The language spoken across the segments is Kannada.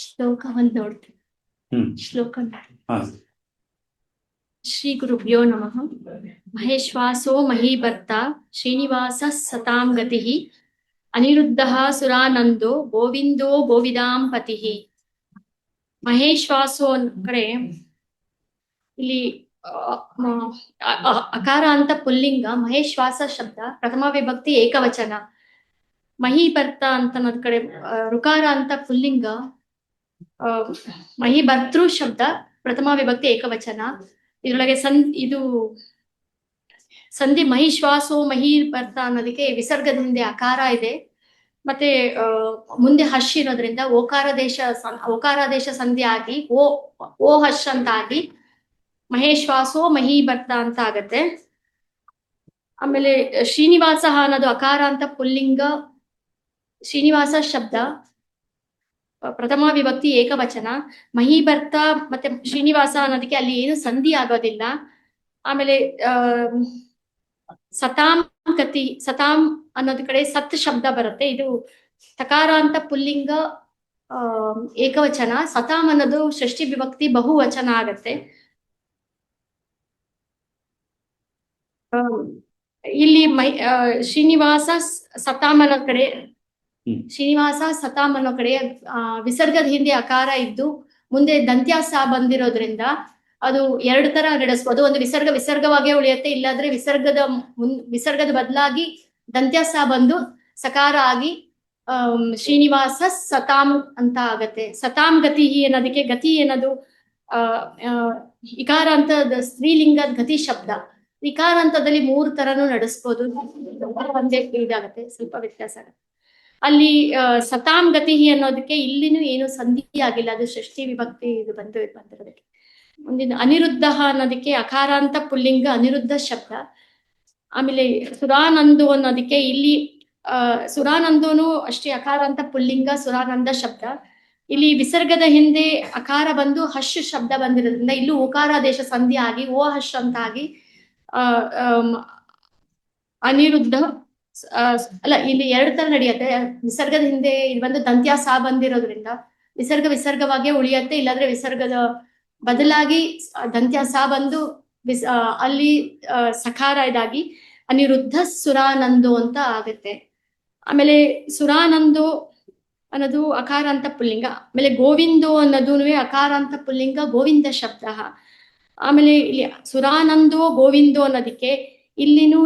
ಶ್ಲೋಕ ಒಂದು ನೋಡ್ತೀನಿ. ಶ್ಲೋಕ ಶ್ರೀ ಗುರುಭ್ಯೋ ನಮಃ. ಮಹೇಶ್ವಾಸೋ ಮಹೀಭರ್ತ ಶ್ರೀನಿವಾಸ ಸತಾಂ ಗತಿಃ ಅನಿರುದ್ಧಃ ಸುರಾನಂದೋ ಗೋವಿಂದೋ ಗೋವಿದಾಂ ಪತಿಃ. ಮಹೇಶ್ವಾಸೋ ಒಂದ್ ಕಡೆ ಇಲ್ಲಿ ಅಕಾರ ಅಂತ ಪುಲ್ಲಿಂಗ, ಮಹೇಶ್ವಾಸ ಶಬ್ದ ಪ್ರಥಮ ವಿಭಕ್ತಿ ಏಕವಚನ. ಮಹೀಭರ್ತ ಅಂತ ಅನ್ನೋದ್ ಕಡೆ ಋಕಾರ ಅಂತ ಪುಲ್ಲಿಂಗ, ಮಹೀಭರ್ತೃ ಶಬ್ದ ಪ್ರಥಮ ವಿಭಕ್ತಿ ಏಕವಚನ. ಇದ್ರೊಳಗೆ ಇದು ಸಂಧಿ ಮಹಿಶ್ವಾಸೋ ಮಹೀಭರ್ತ ಅನ್ನೋದಕ್ಕೆ ವಿಸರ್ಗದ ಹಿಂದೆ ಅಕಾರ ಇದೆ, ಮತ್ತೆ ಮುಂದೆ ಹಶ್ ಇರೋದ್ರಿಂದ ಓಕಾರಾದೇಶ ಸಂಧಿ ಆಗಿ ಓ ಹಶ್ ಅಂತ ಆಗಿ ಮಹೇಶ್ವಾಸೋ ಮಹೀಭರ್ತ ಅಂತ ಆಗತ್ತೆ. ಆಮೇಲೆ ಶ್ರೀನಿವಾಸ ಅನ್ನೋದು ಅಕಾರ ಅಂತ ಪುಲ್ಲಿಂಗ, ಶ್ರೀನಿವಾಸ ಶಬ್ದ ಪ್ರಥಮ ವಿಭಕ್ತಿ ಏಕವಚನ. ಮಹೀಭರ್ತ ಮತ್ತೆ ಶ್ರೀನಿವಾಸ ಅನ್ನೋದಕ್ಕೆ ಅಲ್ಲಿ ಏನು ಸಂಧಿ ಆಗೋದಿಲ್ಲ. ಆಮೇಲೆ ಸತಾಂ ಗತಿ, ಸತಾಂ ಅನ್ನೋದ್ ಕಡೆ ಸತ್ ಶಬ್ದ ಬರುತ್ತೆ. ಇದು ತಕಾರ ಅಂತ ಪುಲ್ಲಿಂಗ ಏಕವಚನ. ಸತಾಂ ಅನ್ನೋದು ಷಷ್ಠಿ ವಿಭಕ್ತಿ ಬಹುವಚನ ಆಗತ್ತೆ. ಇಲ್ಲಿ ಶ್ರೀನಿವಾಸ ಸತಾಂ ಅನ್ನೋ ಕಡೆ, ಶ್ರೀನಿವಾಸ ಸತಾಂ ಅನ್ನೋ ಕಡೆ ವಿಸರ್ಗದ ಹಿಂದೆ ಅಕಾರ ಇದ್ದು ಮುಂದೆ ದಂತ್ಯಾಸ ಬಂದಿರೋದ್ರಿಂದ ಅದು ಎರಡು ತರ ನಡೆಸ್ಬೋದು. ಒಂದು ವಿಸರ್ಗವಾಗೇ ಉಳಿಯುತ್ತೆ, ಇಲ್ಲಾದ್ರೆ ವಿಸರ್ಗದ ಬದಲಾಗಿ ದಂತ್ಯಾಸ ಬಂದು ಸಕಾರ ಆಗಿ ಶ್ರೀನಿವಾಸ ಸತಾಂ ಅಂತ ಆಗತ್ತೆ. ಸತಾಂ ಗತಿ ಅನ್ನೋದಕ್ಕೆ ಗತಿ ಅನ್ನೋದು ಇಕಾರ ಅಂತ ಸ್ತ್ರೀಲಿಂಗದ ಗತಿ ಶಬ್ದ. ವಿಕಾರ ಹಂತದಲ್ಲಿ 3 ತರನು ನಡೆಸ್ಬೋದು, ಒಂದೇ ಇದಾಗತ್ತೆ, ಸ್ವಲ್ಪ ವ್ಯತ್ಯಾಸ ಆಗತ್ತೆ. ಅಲ್ಲಿ ಸತಾಂ ಗತಿ ಅನ್ನೋದಕ್ಕೆ ಇಲ್ಲಿನೂ ಏನು ಸಂಧಿ ಆಗಿಲ್ಲ, ಅದು ಷಷ್ಠಿ ವಿಭಕ್ತಿ ಇದು ಬಂದಿರೋದಕ್ಕೆ. ಮುಂದಿನ ಅನಿರುದ್ಧ ಅನ್ನೋದಕ್ಕೆ ಅಕಾರ ಅಂತ ಪುಲ್ಲಿಂಗ ಅನಿರುದ್ಧ ಶಬ್ದ. ಆಮೇಲೆ ಸುರಾನಂದು ಅನ್ನೋದಕ್ಕೆ ಇಲ್ಲಿ ಸುರಾನಂದೋನು ಅಷ್ಟೇ ಅಕಾರ ಅಂತ ಪುಲ್ಲಿಂಗ ಸುರಾನಂದ ಶಬ್ದ. ಇಲ್ಲಿ ವಿಸರ್ಗದ ಹಿಂದೆ ಅಕಾರ ಬಂದು ಹಶ್ ಶಬ್ದ ಬಂದಿರೋದ್ರಿಂದ ಇಲ್ಲೂ ಓಕಾರಾದೇಶ ಸಂಧಿ ಆಗಿ ಓ ಹಶ್ ಅಂತ ಆಗಿ ಅನಿರುದ್ಧ ಅಲ್ಲ, ಇಲ್ಲಿ 2 ತರ ನಡೆಯುತ್ತೆ. ವಿಸರ್ಗದ ಹಿಂದೆ ಇಲ್ಲಿ ಬಂದು ದಂತ್ಯಾಸ ಬಂದಿರೋದ್ರಿಂದ ವಿಸರ್ಗವಾಗೇ ಉಳಿಯತ್ತೆ, ಇಲ್ಲಾದ್ರೆ ವಿಸರ್ಗದ ಬದಲಾಗಿ ದಂತ್ಯಾಸ ಬಂದು ಅಲ್ಲಿ ಸಕಾರ ಇದಾಗಿ ಅನಿರುದ್ಧ ಸುರಾನಂದೋ ಅಂತ ಆಗತ್ತೆ. ಆಮೇಲೆ ಸುರಾನಂದೋ ಅನ್ನೋದು ಅಕಾರ ಅಂತ ಪುಲ್ಲಿಂಗ. ಆಮೇಲೆ ಗೋವಿಂದೋ ಅನ್ನೋದು ಅಕಾರ ಅಂತ ಪುಲ್ಲಿಂಗ ಗೋವಿಂದ ಶಬ್ದ. ಆಮೇಲೆ ಇಲ್ಲಿ ಸುರಾನಂದೋ ಗೋವಿಂದೋ ಅನ್ನೋದಕ್ಕೆ ಇಲ್ಲಿನೂ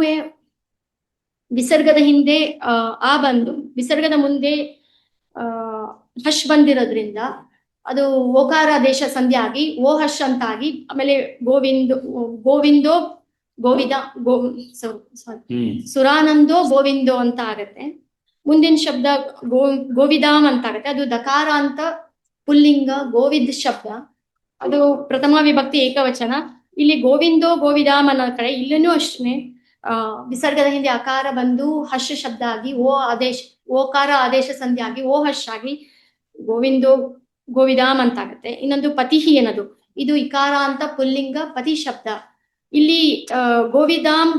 ವಿಸರ್ಗದ ಹಿಂದೆ ಬಂದು ವಿಸರ್ಗದ ಮುಂದೆ ಹಶ್ ಬಂದಿರೋದ್ರಿಂದ ಅದು ಓಕಾರಾದೇಶ ಸಂಧಿ ಆಗಿ ಓ ಹಶ್ ಅಂತ ಆಗಿ ಆಮೇಲೆ ಗೋವಿಂದೋ ಸುರಾನಂದೋ ಗೋವಿಂದೋ ಅಂತ ಆಗತ್ತೆ. ಮುಂದಿನ ಶಬ್ದ ಗೋವಿದಾಮ್ ಅಂತ ಆಗತ್ತೆ. ಅದು ದಕಾರ ಅಂತ ಪುಲ್ಲಿಂಗ ಗೋವಿದ್ ಶಬ್ದ, ಅದು ಪ್ರಥಮ ವಿಭಕ್ತಿ ಏಕವಚನ. ಇಲ್ಲಿ ಗೋವಿಂದೋ ಗೋವಿದಾಮ್ ಅನ್ನೋ ಕಡೆ ಇಲ್ಲೂ ಅಷ್ಟೇ ವಿಸರ್ಗದ ಹಿಂದೆ ಅಕಾರ ಬಂದು ಹಶ್ ಶಬ್ದ ಆಗಿ ಓಕಾರ ಆದೇಶ ಸಂಧಿ ಆಗಿ ಓ ಹಶ್ ಆಗಿ ಗೋವಿಂದೋ ಗೋವಿದಾಮ್ ಅಂತ ಆಗತ್ತೆ. ಇನ್ನೊಂದು ಪತಿಹಿ ಅನ್ನೋದು ಇದು ಇಕಾರ ಅಂತ ಪುಲ್ಲಿಂಗ ಪತಿ ಶಬ್ದ. ಇಲ್ಲಿ ಗೋವಿದಾಮ್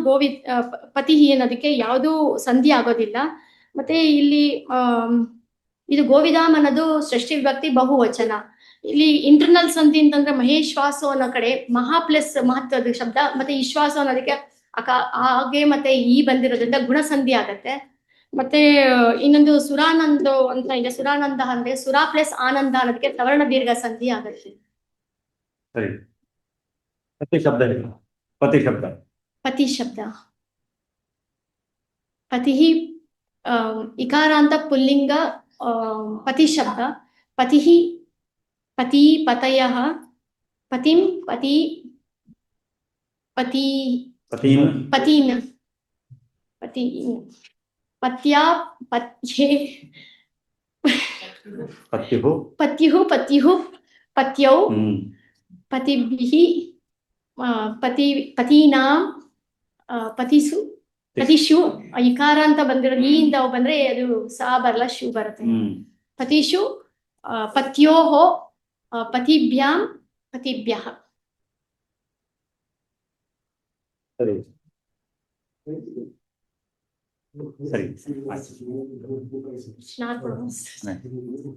ಪತಿಹಿ ಅನ್ನೋದಕ್ಕೆ ಯಾವುದೂ ಸಂಧಿ ಆಗೋದಿಲ್ಲ. ಮತ್ತೆ ಇಲ್ಲಿ ಇದು ಗೋವಿದಾಮ್ ಅನ್ನೋದು ಷಷ್ಠಿ ವಿಭಕ್ತಿ ಬಹುವಚನ. ಇಲ್ಲಿ ಇಂಟರ್ನಲ್ ಸಂಧಿ ಅಂತಂದ್ರೆ ಮಹೇಶ್ವಾಸ ಅನ್ನೋ ಕಡೆ ಮಹಾ ಪ್ಲಸ್ ಮಹತ್ವದ ಶಬ್ದ, ಮತ್ತೆ ಈಶ್ವಾಸ ಅನ್ನೋದಕ್ಕೆ ಹಾಗೆ ಮತ್ತೆ ಬಂದಿರೋದ್ರಿಂದ ಗುಣಸಂಧಿ ಆಗತ್ತೆ. ಮತ್ತೆ ಇನ್ನೊಂದು ಸುರಾನಂದೋ ಅಂತ ಇದೆ, ಸುರಾನಂದ ಅಂದ್ರೆ ಸುರಾ ಪ್ಲಸ್ ಆನಂದ ಅನ್ನೋದಕ್ಕೆ ಸವರ್ಣ ದೀರ್ಘ ಸಂಧಿ ಆಗತ್ತೆ. ಸರಿ. ಪತಿ ಶಬ್ದ ಪತಿಹಿ ಇಕಾರ ಅಂತ ಪುಲ್ಲಿಂಗ ಪತಿ ಶಬ್ದ. ಪತಿಹಿ ಪತಿ ಪತಯಃ ಪತಿಂ ಪತೀನ್ ಪತ್ಯಾ ಪತ್ಯೇ ಪತ್ಯುಃ ಪತ್ಯೌ ಪತಿಭಿಃ ಪತೀನಾಂ ಪತಿಷು. ಇಕಾರ ಅಂತ ಬಂದಿರೋ ಇಂದ ಬಂದ್ರೆ ಅದು ಸಾ ಬರಲ್ಲ, ಶು ಬರುತ್ತೆ. ಪತಿಷು ಪತ್ಯೋಃ ಪತಿಭ್ಯಾಂ ಪತಿಭ್ಯಃ. ಸರಿ ಆಯ್ತು. ಸ್ನಾನ ಕೊಡು. ಆಯ್ತು.